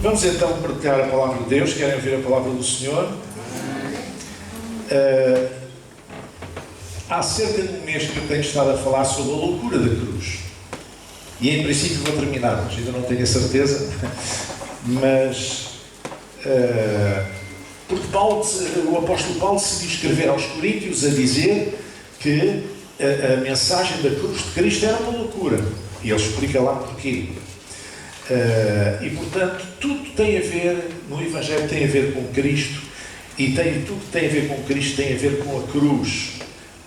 Vamos então partilhar a palavra de Deus. Querem ouvir a palavra do Senhor? Há cerca de um mês que eu tenho estado a falar sobre a loucura da cruz. E em princípio vou terminar, mas ainda não tenho a certeza. Mas porque o apóstolo Paulo decidiu escrever aos Coríntios a dizer que a mensagem da cruz de Cristo era uma loucura. E ele explica lá porquê. E portanto, tudo tem a ver, no Evangelho tem a ver com Cristo, e tudo que tem a ver com Cristo tem a ver com a cruz.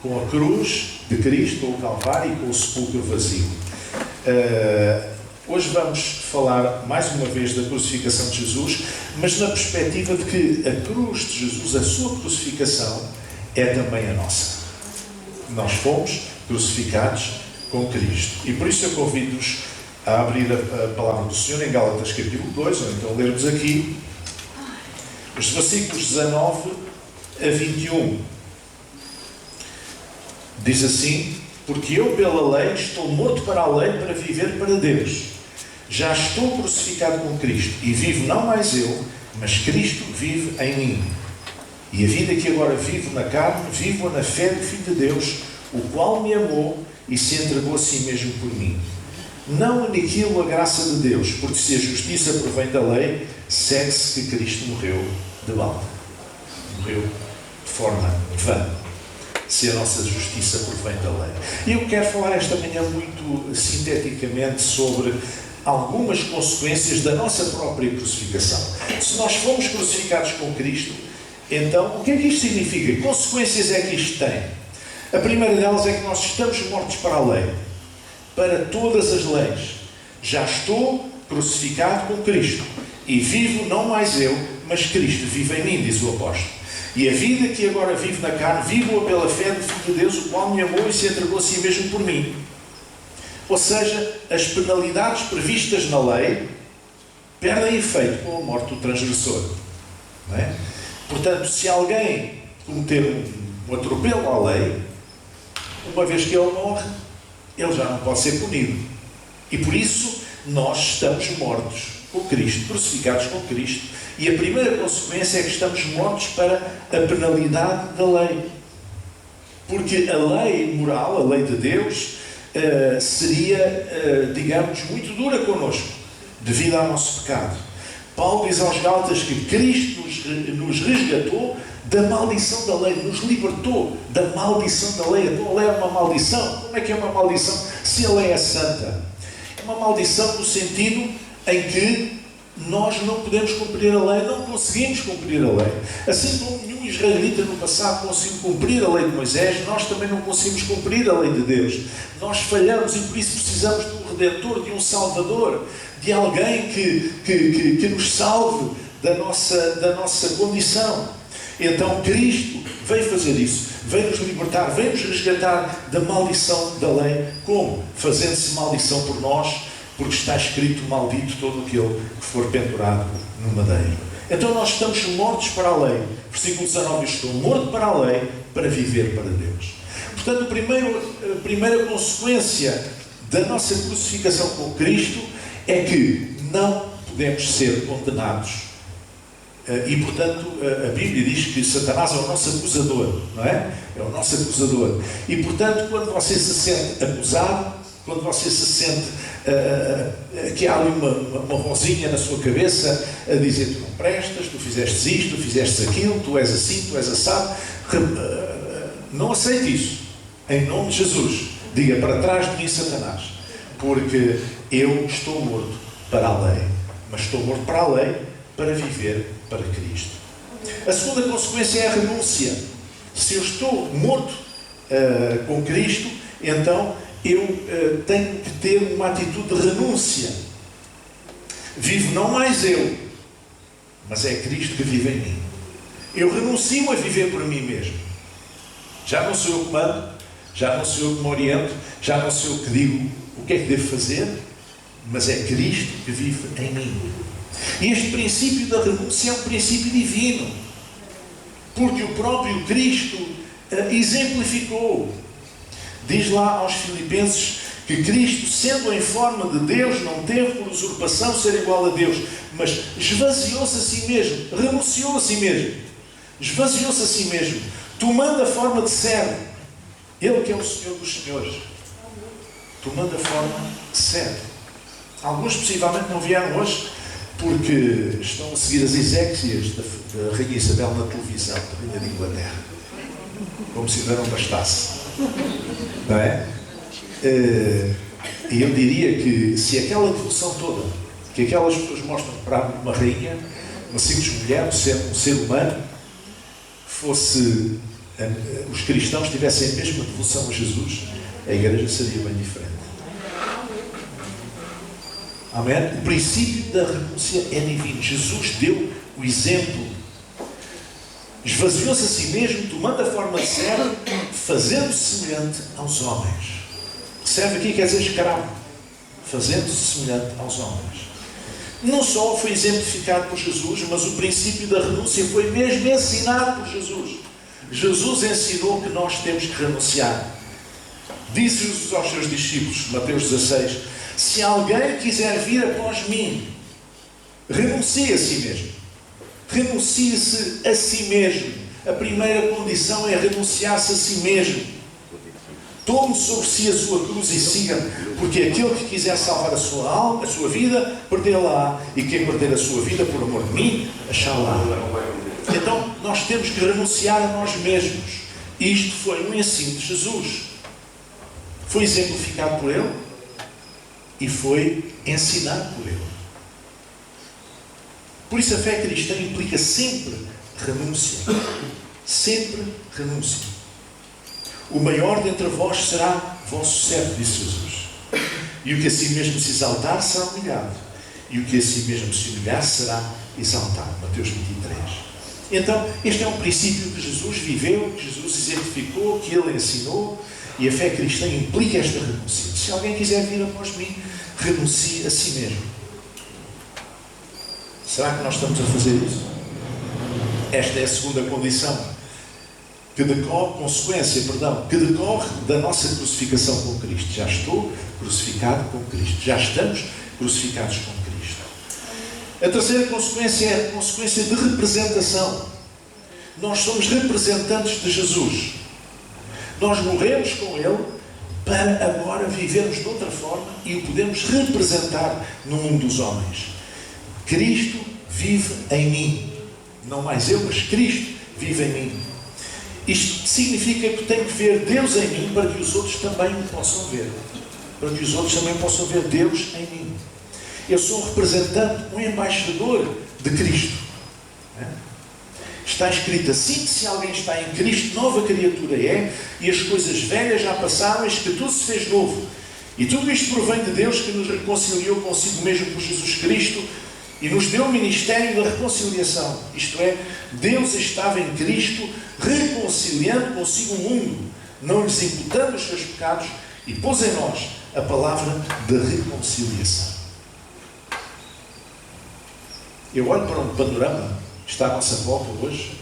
Com a cruz de Cristo, com o Calvário e com o sepulcro vazio. Hoje vamos falar mais uma vez da crucificação de Jesus, mas na perspectiva de que a cruz de Jesus, a sua crucificação, é também a nossa. Nós fomos crucificados com Cristo. E por isso eu convido-os a abrir a palavra do Senhor em Gálatas capítulo 2, ou então lermos aqui os versículos 19 a 21. Diz assim: porque eu pela lei estou morto para a lei para viver para Deus. Já estou crucificado com Cristo, e vivo não mais eu, mas Cristo vive em mim. E a vida que agora vivo na carne, vivo-a na fé do Filho de Deus, o qual me amou e se entregou a si mesmo por mim. Não aniquilo a graça de Deus, porque se a justiça provém da lei, segue-se que Cristo morreu de balde. Morreu de forma vã, se a nossa justiça provém da lei. E eu quero falar esta manhã muito sinteticamente sobre algumas consequências da nossa própria crucificação. Se nós fomos crucificados com Cristo, então o que é que isto significa? Que consequências é que isto tem? A primeira delas é que nós estamos mortos para a lei. Para todas as leis. Já estou crucificado com Cristo, e vivo não mais eu, mas Cristo vive em mim, diz o apóstolo. E a vida que agora vivo na carne, vivo-a pela fé do Filho de Deus, o qual me amou e se entregou a si mesmo por mim. Ou seja, as penalidades previstas na lei perdem efeito com a morte do transgressor. Não é? Portanto, se alguém cometer um atropelo à lei, uma vez que ele morre, ele já não pode ser punido. E por isso nós estamos mortos com Cristo, crucificados com Cristo. E a primeira consequência é que estamos mortos para a penalidade da lei. Porque a lei moral, a lei de Deus, seria, digamos, muito dura connosco, devido ao nosso pecado. Paulo diz aos Gálatas que Cristo nos resgatou da maldição da lei, nos libertou da maldição da lei. Então a lei é uma maldição. Como é que é uma maldição se a lei é santa? É uma maldição no sentido em que nós não podemos cumprir a lei, não conseguimos cumprir a lei. Assim como nenhum israelita no passado conseguiu cumprir a lei de Moisés, nós também não conseguimos cumprir a lei de Deus. Nós falhamos e por isso precisamos de um Redentor, de um Salvador, de alguém que nos salve da nossa condição. Então Cristo veio fazer isso, veio nos libertar, veio nos resgatar da maldição da lei. Como? Fazendo-se maldição por nós, porque está escrito: maldito todo aquele que for pendurado no madeiro. Então nós estamos mortos para a lei. Versículo 19: estou morto para a lei para viver para Deus. Portanto, a primeira consequência da nossa crucificação com Cristo é que não podemos ser condenados. E portanto a Bíblia diz que Satanás é o nosso acusador, não é? É o nosso acusador. E portanto, quando você se sente acusado, quando você se sente que há ali uma vozinha na sua cabeça a dizer: tu não prestas, tu fizeste isto, tu fizeste aquilo, tu és assim, tu és assado, não aceite isso. Em nome de Jesus, diga: para trás de mim, Satanás, porque eu estou morto para a lei, mas estou morto para a lei para viver para Cristo. A segunda consequência é a renúncia. Se eu estou morto com Cristo, então eu tenho que ter uma atitude de renúncia. Vivo não mais eu, mas é Cristo que vive em mim. Eu renuncio a viver por mim mesmo. Já não sou eu que mando, já não sou eu que me oriento, já não sou eu que digo o que é que devo fazer, mas é Cristo que vive em mim. E este princípio da renúncia é um princípio divino, porque o próprio Cristo exemplificou. Diz lá aos Filipenses que Cristo, sendo em forma de Deus, não teve por usurpação ser igual a Deus, mas esvaziou-se a si mesmo, renunciou a si mesmo, esvaziou-se a si mesmo, tomando a forma de servo. Ele que é o Senhor dos Senhores, tomando a forma de servo. Alguns possivelmente não vieram hoje porque estão a seguir as exéquias da Rainha Isabel na televisão, da Rainha de Inglaterra, como se ainda não bastasse, não é? E eu diria que se aquela devoção toda que aquelas pessoas mostram para uma rainha, uma simples mulher, um ser humano, fosse os cristãos tivessem a mesma devoção a Jesus, a igreja seria bem diferente. Amém? O princípio da renúncia é divino. Jesus deu o exemplo. Esvaziou-se a si mesmo, tomando a forma de servo, fazendo-se semelhante aos homens. Servo aqui quer dizer escravo. Fazendo-se semelhante aos homens. Não só foi exemplificado por Jesus, mas o princípio da renúncia foi mesmo ensinado por Jesus. Jesus ensinou que nós temos que renunciar. Disse Jesus aos seus discípulos, Mateus 16, se alguém quiser vir após mim, renuncie a si mesmo. Renuncie-se a si mesmo. A primeira condição é renunciar-se a si mesmo. Tome sobre si a sua cruz e siga-me, porque aquele que quiser salvar a sua alma, a sua vida, perdê-la-á, e quem perder a sua vida por amor de mim, achá-la. Então, nós temos que renunciar a nós mesmos. Isto foi um ensino de Jesus. Foi exemplificado por Ele e foi ensinado por Ele. Por isso a fé cristã implica sempre renúncia. Sempre renúncia. O maior dentre vós será vosso servo, disse Jesus. E o que assim mesmo se exaltar será humilhado. E o que assim mesmo se humilhar será exaltado. Mateus 23. Então, este é um princípio que Jesus viveu, que Jesus exemplificou, que Ele ensinou, e a fé cristã implica esta renúncia. Se alguém quiser vir após mim, renuncie a si mesmo. Será que nós estamos a fazer isso? Esta é a segunda condição que decorre da nossa crucificação com Cristo. Já estou crucificado com Cristo. Já estamos crucificados com Cristo. A terceira consequência é a consequência de representação. Nós somos representantes de Jesus. Nós morremos com Ele para agora vivermos de outra forma e o podemos representar no mundo dos homens. Cristo vive em mim. Não mais eu, mas Cristo vive em mim. Isto significa que tenho que ver Deus em mim para que os outros também o possam ver. Para que os outros também possam ver Deus em mim. Eu sou um representante, um embaixador de Cristo. Está escrito assim, que se alguém está em Cristo, nova criatura é, e as coisas velhas já passaram, eis que tudo se fez novo. E tudo isto provém de Deus, que nos reconciliou consigo mesmo por Jesus Cristo e nos deu o ministério da reconciliação. Isto é, Deus estava em Cristo reconciliando consigo o mundo, não lhes imputando os seus pecados, e pôs em nós a palavra de reconciliação. Eu olho para um panorama que está à nossa volta hoje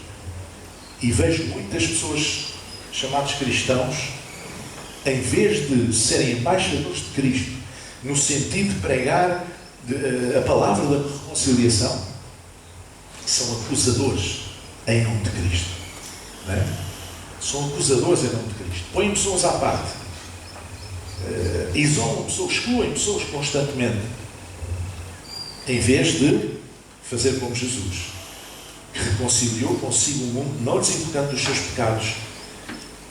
e vejo muitas pessoas chamadas cristãos, em vez de serem embaixadores de Cristo, no sentido de pregar a palavra da reconciliação, são acusadores em nome de Cristo. Não é? São acusadores em nome de Cristo. Põem pessoas à parte. Isolam pessoas, excluem pessoas constantemente. Em vez de fazer como Jesus, que reconciliou consigo o mundo, não lhes imputando os seus pecados,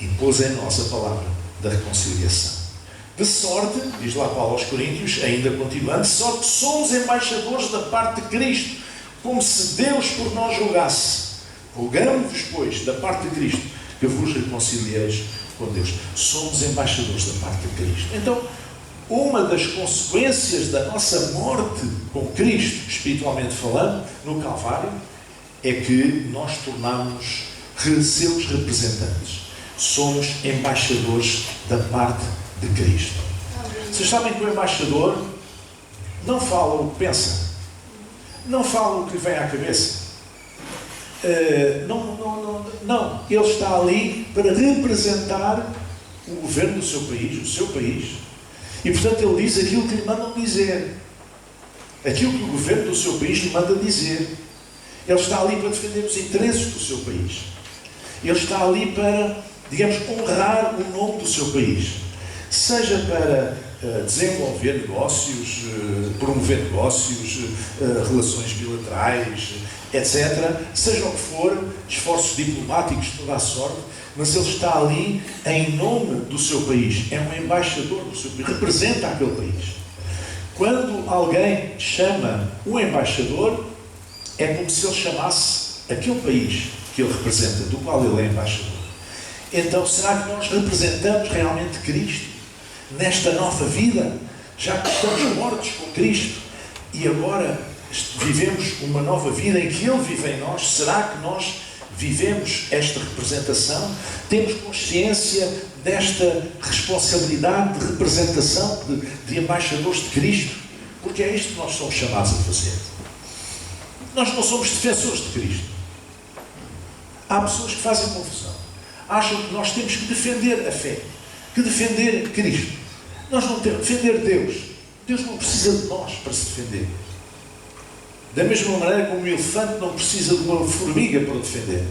e pôs em nós a palavra da reconciliação. De sorte, diz lá Paulo aos Coríntios, ainda continuando, de sorte que somos embaixadores da parte de Cristo, como se Deus por nós julgasse. Rogamos-vos, pois, da parte de Cristo, que vos reconcilieis com Deus. Somos embaixadores da parte de Cristo. Então, uma das consequências da nossa morte com Cristo, espiritualmente falando, no Calvário, é que nós tornamos seus representantes. Somos embaixadores da parte de Cristo. Vocês sabem que o embaixador não fala o que pensa, não fala o que lhe vem à cabeça. Não. Ele está ali para representar o governo do seu país, o seu país, E, portanto, ele diz aquilo que lhe mandam dizer. Aquilo que o governo do seu país lhe manda dizer. Ele está ali para defender os interesses do seu país. Ele está ali para, digamos, honrar o nome do seu país. Seja para desenvolver negócios, promover negócios, relações bilaterais, etc. Seja o que for, esforços diplomáticos de toda a sorte, mas ele está ali em nome do seu país. É um embaixador do seu país, representa aquele país. Quando alguém chama um embaixador, é como se ele chamasse aquele país que ele representa, do qual ele é embaixador. Então, será que nós representamos realmente Cristo nesta nova vida, já que estamos mortos com Cristo e agora vivemos uma nova vida em que Ele vive em nós? Será que nós vivemos esta representação? Temos consciência desta responsabilidade de representação, de embaixadores de Cristo? Porque é isto que nós somos chamados a fazer. Nós não somos defensores de Cristo. Há pessoas que fazem confusão. Acham que nós temos que defender a fé, que defender Cristo. Nós não temos que defender Deus. Deus não precisa de nós para se defender. Da mesma maneira como o elefante não precisa de uma formiga para o defender.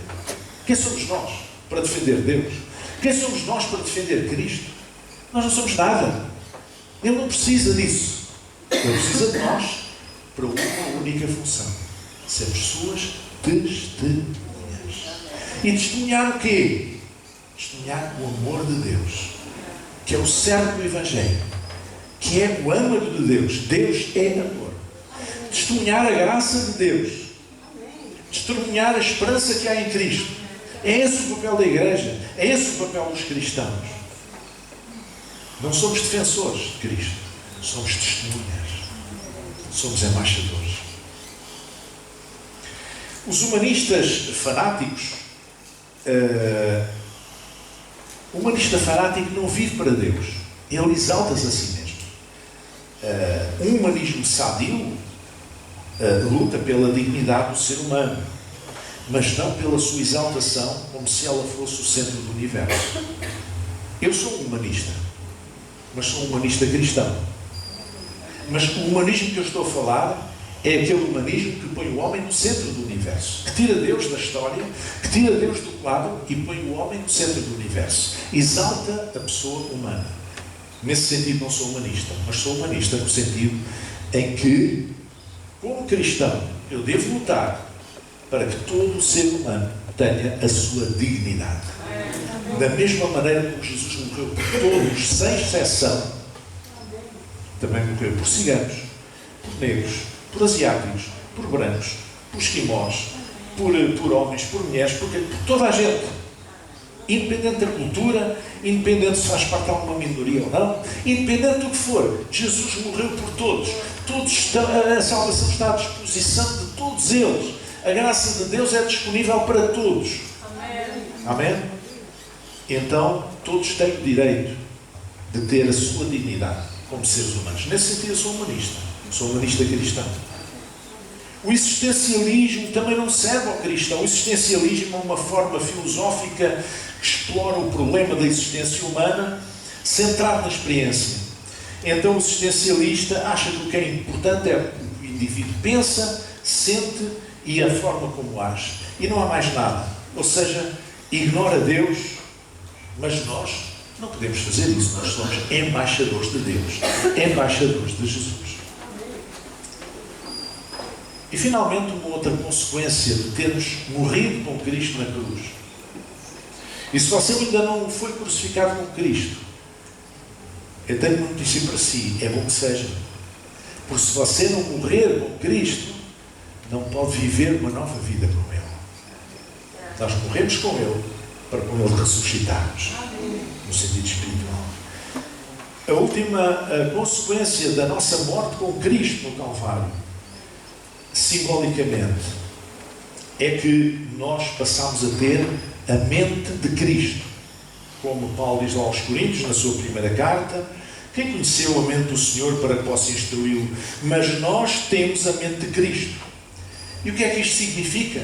Quem somos nós para defender Deus? Quem somos nós para defender Cristo? Nós não somos nada. Ele não precisa disso. Ele precisa de nós para uma única função: sermos suas testemunhas. E testemunhar o quê? Testemunhar o amor de Deus, que é o cerne do Evangelho, que é o âmago de Deus. Deus é amor. Testemunhar a graça de Deus. Testemunhar a esperança que há em Cristo. É esse o papel da Igreja. É esse o papel dos cristãos. Não somos defensores de Cristo. Somos testemunhas. Somos embaixadores. Os humanistas fanáticos, o humanista fanático não vive para Deus. Ele exalta-se a si mesmo. Um humanismo sadio luta pela dignidade do ser humano, mas não pela sua exaltação como se ela fosse o centro do universo. Eu sou um humanista, mas sou um humanista cristão. Mas o humanismo que eu estou a falar é aquele humanismo que põe o homem no centro do universo, que tira Deus da história, que tira Deus do quadro e põe o homem no centro do universo. Exalta a pessoa humana. Nesse sentido não sou humanista, mas sou humanista no sentido em que, como cristão, eu devo lutar para que todo o ser humano tenha a sua dignidade. Da mesma maneira como Jesus morreu por todos, sem exceção, também morreu por ciganos, por negros, por asiáticos, por brancos, por esquimós, por homens, por mulheres, por toda a gente. Independente da cultura, independente se faz parte de alguma minoria ou não, independente do que for, Jesus morreu por todos. A salvação está à disposição de todos eles. A graça de Deus é disponível para todos. Amém? Então, todos têm o direito de ter a sua dignidade como seres humanos. Nesse sentido, eu sou humanista. Sou humanista cristão. O existencialismo também não serve ao cristão. O existencialismo é uma forma filosófica que explora o problema da existência humana centrado na experiência. Então o existencialista acha que o que é importante é o que o indivíduo pensa, sente e a forma como age. E não há mais nada. Ou seja, ignora Deus, mas nós não podemos fazer isso. Nós somos embaixadores de Deus, embaixadores de Jesus. E finalmente uma outra consequência de termos morrido com Cristo na cruz. E se você ainda não foi crucificado com Cristo, eu tenho uma notícia para si, é bom que seja. Porque se você não morrer com Cristo, não pode viver uma nova vida com Ele. Nós morremos com Ele, para com Ele ressuscitarmos, no sentido espiritual. A última consequência da nossa morte com Cristo no Calvário, simbolicamente, é que nós passamos a ter a mente de Cristo. Como Paulo diz lá aos Coríntios, na sua primeira carta: quem conheceu a mente do Senhor para que possa instruí-lo? Mas nós temos a mente de Cristo. E o que é que isto significa?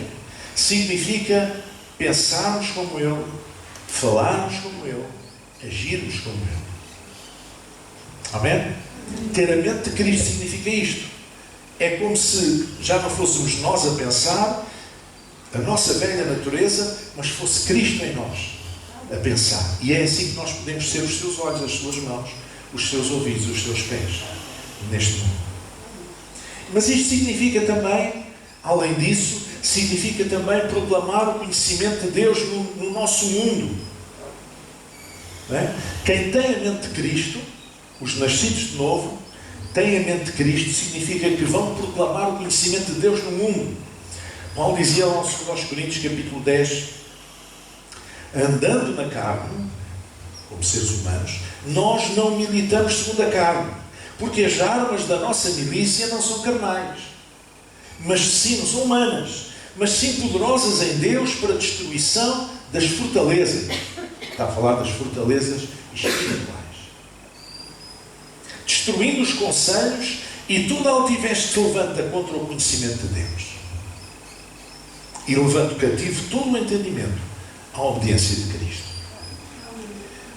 Significa pensarmos como Ele, falarmos como Ele, agirmos como Ele. Amém? Ter a mente de Cristo significa isto. É como se já não fôssemos nós a pensar, a nossa velha natureza, mas fosse Cristo em nós a pensar. E é assim que nós podemos ser os seus olhos, as suas mãos, os seus ouvidos, os seus pés neste mundo. Mas isto significa também, além disso, significa também proclamar o conhecimento de Deus no nosso mundo. Não é? Quem tem a mente de Cristo, os nascidos de novo, têm a mente de Cristo, significa que vão proclamar o conhecimento de Deus no mundo. Paulo dizia lá em 2 Coríntios capítulo 10, andando na carne, como seres humanos, nós não militamos segundo a carne, porque as armas da nossa milícia não são carnais, mas sim, não são humanas, mas sim poderosas em Deus para a destruição das fortalezas. Está a falar das fortalezas espirituais. Destruindo os conselhos e toda a altivez que se levanta contra o conhecimento de Deus. E levando cativo todo o entendimento à obediência de Cristo.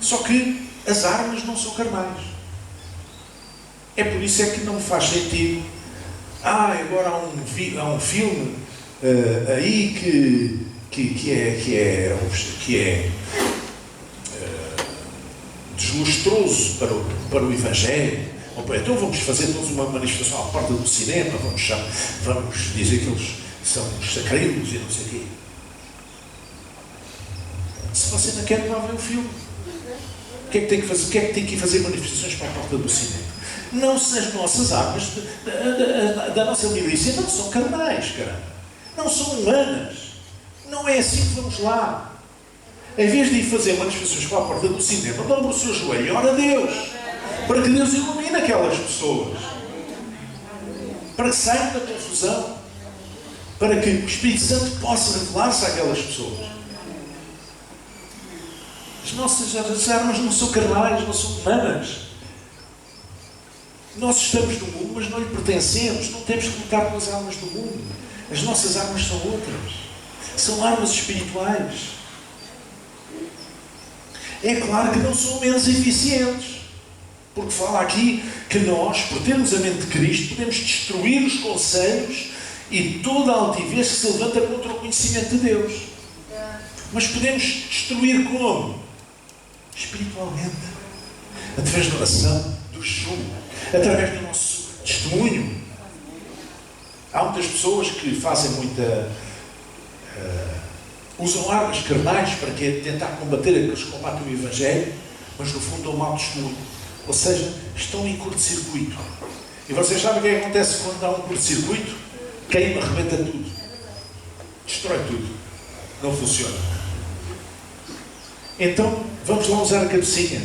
Só que as armas não são carnais. É por isso é que não faz sentido. Agora há um filme aí que é deslustroso para o Evangelho. Então vamos fazer todos uma manifestação à porta do cinema, vamos dizer que eles são os sacrílegos e não sei o quê. Se você não quer, não ver o filme. O que é que tem que fazer? O que é que tem que ir fazer manifestações para a porta do cinema? Não se as nossas armas da nossa milícia não são carnais, caramba. Não são humanas. Não é assim que vamos lá. Em vez de ir fazer manifestações para a porta do cinema, dobra o seu joelho e ora a Deus. Para que Deus ilumine aquelas pessoas. Para que saiam da confusão. Para que o Espírito Santo possa revelar-se àquelas pessoas. As nossas armas não são carnais, não são humanas. Nós estamos no mundo, mas não lhe pertencemos. Não temos que lutar com as armas do mundo. As nossas armas são outras. São armas espirituais. É claro que não são menos eficientes. Porque fala aqui que nós, por termos a mente de Cristo, podemos destruir os conselhos e toda a altivez que se levanta contra o conhecimento de Deus. Mas podemos destruir como? Espiritualmente. Através da oração, do jejum, através do nosso testemunho. Há muitas pessoas que fazem usam armas carnais para tentar combater aqueles que combatem o Evangelho, mas no fundo dão mau testemunho. Ou seja, estão em curto-circuito. E vocês sabem o que é que acontece quando há um curto-circuito? Queima, arrebenta tudo. Destrói tudo. Não funciona. Então, vamos lá usar a cabecinha.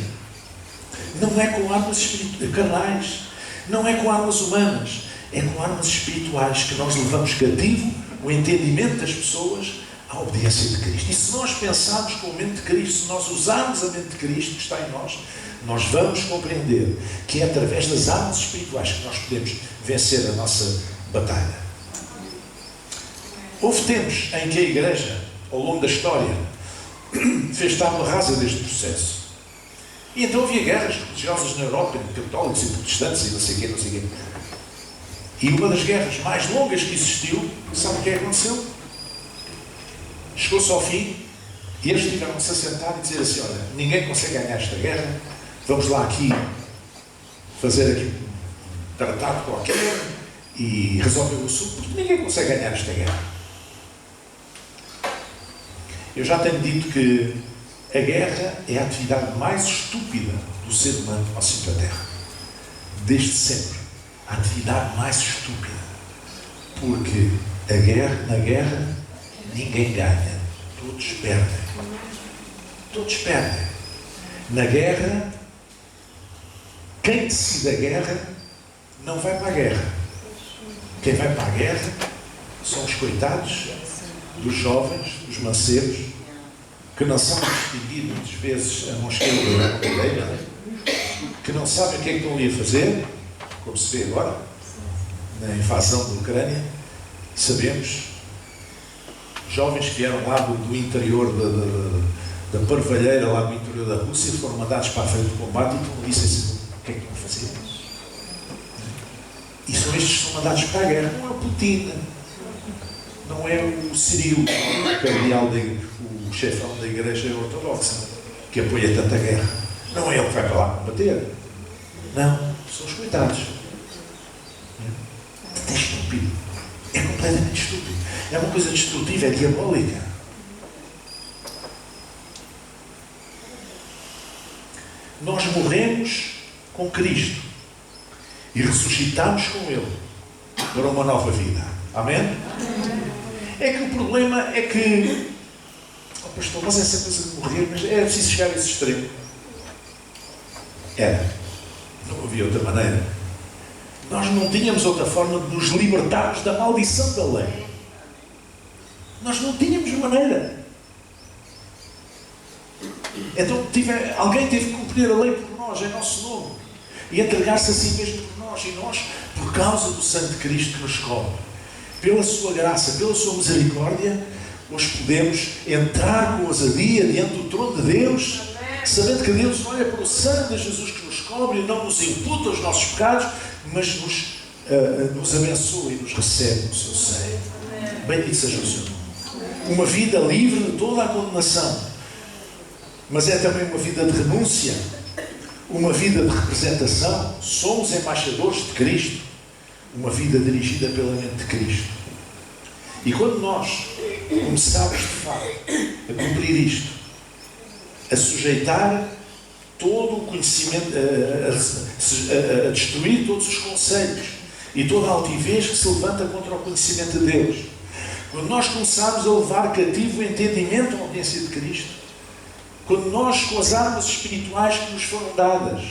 Não é com armas carnais. Não é com armas humanas. É com armas espirituais que nós levamos cativo o entendimento das pessoas à obediência de Cristo. E se nós pensarmos com a mente de Cristo, se nós usarmos a mente de Cristo que está em nós, nós vamos compreender que é através das armas espirituais que nós podemos vencer a nossa batalha. Houve tempos em que a Igreja, ao longo da história, fez tábua rasa deste processo. E então havia guerras religiosas na Europa, católicos e protestantes e não sei o quê, não sei o quê. E uma das guerras mais longas que existiu, sabe o que é que aconteceu? Chegou-se ao fim e eles tiveram que se assentar e dizer assim: olha, ninguém consegue ganhar esta guerra, vamos lá aqui fazer aqui um tratado qualquer e resolver o assunto, porque ninguém consegue ganhar esta guerra. Eu já tenho dito que a guerra é a atividade mais estúpida do ser humano ao centro da Terra. Desde sempre. A atividade mais estúpida. Porque na guerra, ninguém ganha. Todos perdem. Todos perdem. Na guerra, quem decide a guerra não vai para a guerra. Quem vai para a guerra são os coitados dos jovens, dos mancebos, que não sabem distinguir muitas vezes a mão esquerda da mão direita, que não sabem o que é que estão ali a fazer, como se vê agora, na invasão da Ucrânia. Sabemos, jovens que vieram lá do interior da parvalheira, lá do interior da Rússia, foram mandados para a frente do combate e estão ali sem que é que vão fazer? E são estes que são mandados para a guerra. Não é o Putin, não é o Cirilo, o cardeal, o chefão da igreja ortodoxa, que apoia tanta guerra. Não é ele que vai para lá combater. Não, são os coitados. É estúpido. É completamente estúpido. É uma coisa destrutiva, é diabólica. Nós morremos com Cristo e ressuscitamos com Ele para uma nova vida. Amém? É que o problema é que, oh pastor, mas essa coisa de morrer, mas era preciso chegar a esse extremo. Era. Não havia outra maneira. Nós não tínhamos outra forma de nos libertarmos da maldição da lei. Nós não tínhamos maneira. Então alguém teve que cumprir a lei por nós, em nosso nome, e entregar-se a si mesmo por nós. E nós, por causa do sangue de Cristo que nos cobre, pela sua graça, pela sua misericórdia, hoje podemos entrar com ousadia diante do trono de Deus, sabendo que Deus olha para o sangue de Jesus que nos cobre e não nos imputa os nossos pecados, mas nos abençoa e nos recebe no seu seio. Bendito seja o Senhor. Uma vida livre de toda a condenação, mas é também uma vida de renúncia, uma vida de representação. Somos embaixadores de Cristo, uma vida dirigida pela mente de Cristo. E quando nós começarmos de facto a cumprir isto, a sujeitar todo o conhecimento, a destruir todos os conceitos e toda a altivez que se levanta contra o conhecimento de Deus, quando nós começarmos a levar cativo o entendimento à audiência de Cristo, quando nós, com as armas espirituais que nos foram dadas,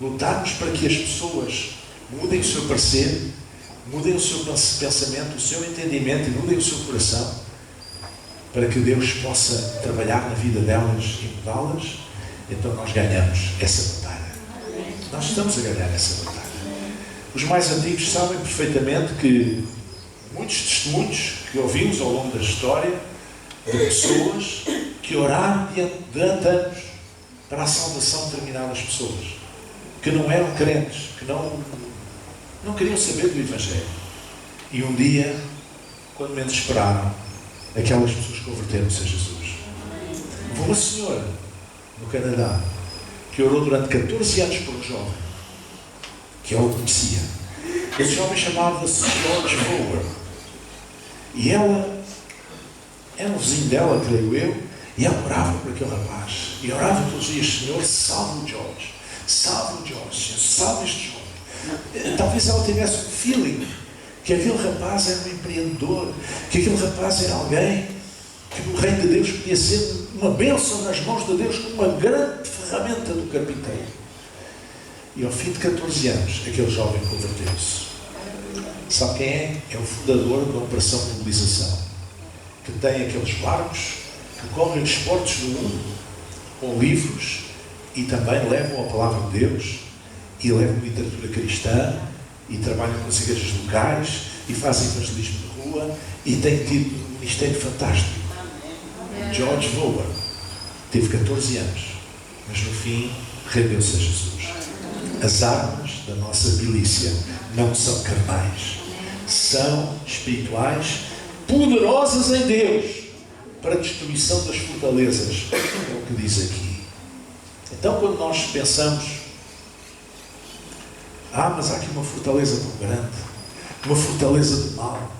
lutarmos para que as pessoas mudem o seu parecer, mudem o seu pensamento, o seu entendimento e mudem o seu coração, para que Deus possa trabalhar na vida delas e mudá-las, então nós ganhamos essa batalha. Nós estamos a ganhar essa batalha. Os mais antigos sabem perfeitamente que muitos testemunhos que ouvimos ao longo da história de pessoas que oraram durante anos para a salvação de determinadas pessoas, que não eram crentes, que não queriam saber do Evangelho. E um dia, quando menos esperaram, aquelas pessoas converteram-se a Jesus. Houve uma senhora no Canadá que orou durante 14 anos por um jovem que ela conhecia. Esse jovem chamava-se George Vower. E ela era um vizinho dela, creio eu, e ela orava por aquele rapaz. E orava todos os dias: Senhor, salve o George, salve o George, salve este jovem. Talvez ela tivesse um feeling que aquele rapaz era um empreendedor, que aquele rapaz era alguém que no reino de Deus podia ser uma bênção nas mãos de Deus, como uma grande ferramenta do carpinteiro. E ao fim de 14 anos, aquele jovem converteu-se. Sabe quem é? É o fundador da Operação Mobilização, que tem aqueles barcos que correm os portos do mundo com livros e também levam a palavra de Deus e levam literatura cristã e trabalham com as igrejas locais e fazem evangelismo de rua e têm tido um ministério fantástico. George Vower teve 14 anos, mas no fim rendeu-se a Jesus. As armas da nossa milícia não são carnais, são espirituais, poderosas em Deus para a destruição das fortalezas, é o que diz aqui. Então, quando nós pensamos: mas há aqui uma fortaleza tão grande, uma fortaleza de mal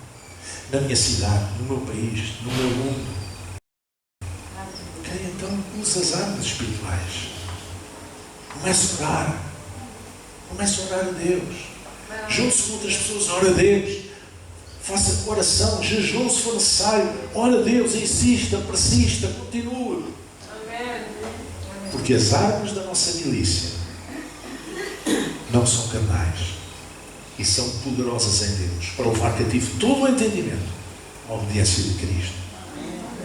na minha cidade, no meu país, no meu mundo, ok, então use as armas espirituais. Comece a orar. Comece a orar a Deus. Junte-se com outras pessoas, ora a Deus. Faça oração, jejum se for necessário. Ora a Deus, insista, persista, continue. Porque as armas da nossa milícia não são carnais e são poderosas em Deus para levar cativo todo o entendimento à obediência de Cristo.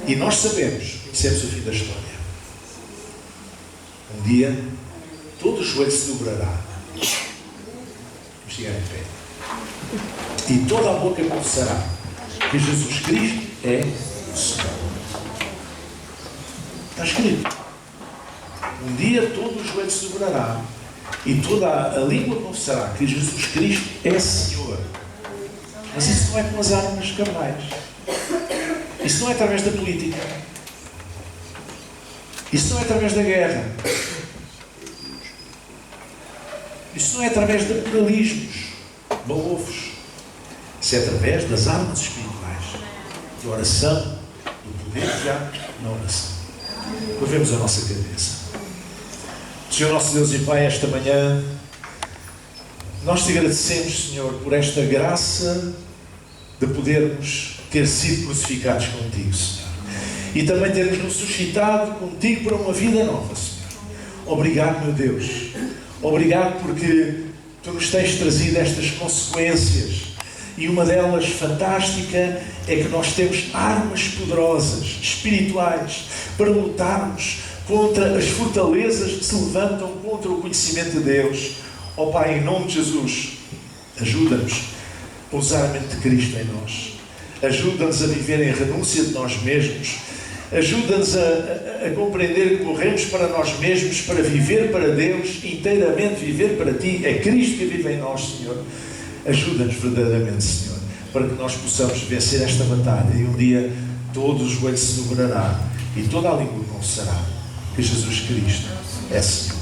E nós sabemos, conhecemos o fim da história. Um dia, todo o joelho se dobrará. Vamos chegar em pé. E toda a boca confessará que Jesus Cristo é o Senhor. Está escrito. Um dia todo o joelho se dobrará e toda a língua confessará que Jesus Cristo é Senhor. Mas isso não é com as armas carnais. Isso não é através da política. Isso não é através da guerra. Isso não é através de moralismos balofos. Isso é através das armas espirituais, de oração, do poder que há na oração. Curvemos a nossa cabeça. Senhor nosso Deus e Pai, esta manhã nós te agradecemos, Senhor, por esta graça de podermos ter sido crucificados contigo, Senhor, e também termos nos suscitado contigo para uma vida nova, Senhor. Obrigado, meu Deus. Obrigado porque tu nos tens trazido estas consequências, e uma delas fantástica é que nós temos armas poderosas, espirituais, para lutarmos contra as fortalezas que se levantam contra o conhecimento de Deus. Ó Pai, em nome de Jesus, ajuda-nos a usar a mente de Cristo em nós. Ajuda-nos a viver em renúncia de nós mesmos. Ajuda-nos a compreender que morremos para nós mesmos, para viver para Deus, inteiramente viver para Ti. É Cristo que vive em nós, Senhor. Ajuda-nos verdadeiramente, Senhor, para que nós possamos vencer esta batalha e um dia todo o joelho se dobrará e toda a língua confessará que Jesus Cristo é Senhor.